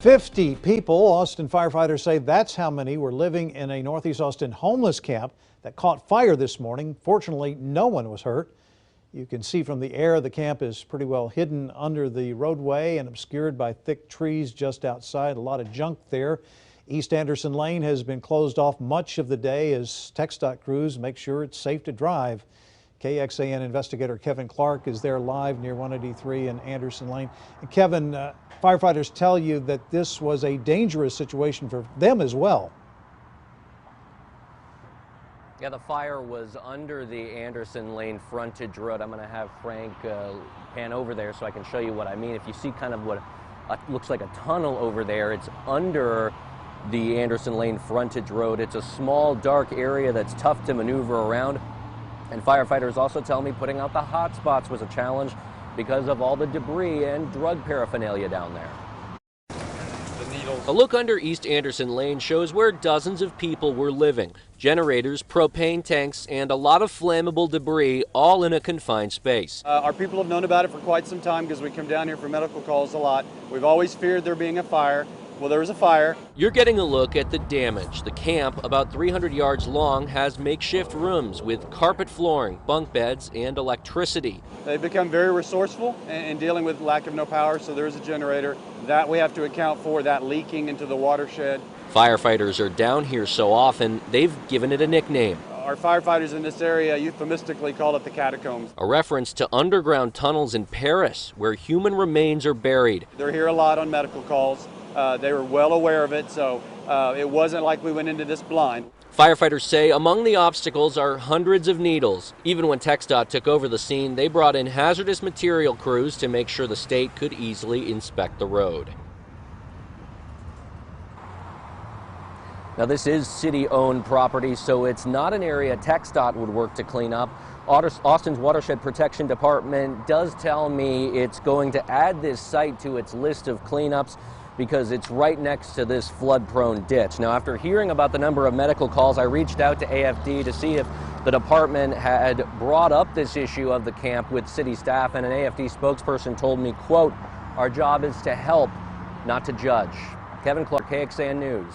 50 people. Austin firefighters say that's how many were living in a Northeast Austin homeless camp that caught fire this morning. Fortunately, no one was hurt. You can see from the air the camp is pretty well hidden under the roadway and obscured by thick trees just outside. A lot of junk there. East Anderson Lane has been closed off much of the day as TxDOT crews make sure it's safe to drive. KXAN Investigator Kevin Clark is there live near 183 and Anderson Lane. And Kevin, firefighters tell you that this was a dangerous situation for them as well. Yeah, the fire was under the Anderson Lane frontage road. I'm going to have Frank pan over there so I can show you what I mean. If you see kind of what looks like a tunnel over there, it's under the Anderson Lane frontage road. It's a small, dark area that's tough to maneuver around. And firefighters also tell me putting out the hot spots was a challenge because of all the debris and drug paraphernalia down there. A look under East Anderson Lane shows where dozens of people were living. Generators, propane tanks, and a lot of flammable debris, all in a confined space. Our people have known about it for quite some time because we come down here for medical calls a lot. We've always feared there being a fire. Well, there was a fire. You're getting a look at the damage. The camp, about 300 yards long, has makeshift rooms with carpet flooring, bunk beds, and electricity. They've become very resourceful in dealing with lack of no power, so there is a generator. That we have to account for, that leaking into the watershed. Firefighters are down here so often, they've given it a nickname. Our firefighters in this area euphemistically call it the catacombs. A reference to underground tunnels in Paris, where human remains are buried. They're here a lot on medical calls. They were well aware of it, so it wasn't like we went into this blind. Firefighters say among the obstacles are hundreds of needles. Even when TxDOT took over the scene, they brought in hazardous material crews to make sure the state could easily inspect the road. Now, this is city-owned property, so it's not an area TxDOT would work to clean up. Austin's Watershed Protection Department does tell me it's going to add this site to its list of cleanups because it's right next to this flood-prone ditch. Now, after hearing about the number of medical calls, I reached out to AFD to see if the department had brought up this issue of the camp with city staff, and an AFD spokesperson told me, quote, "Our job is to help, not to judge." Kevin Clark, KXAN News.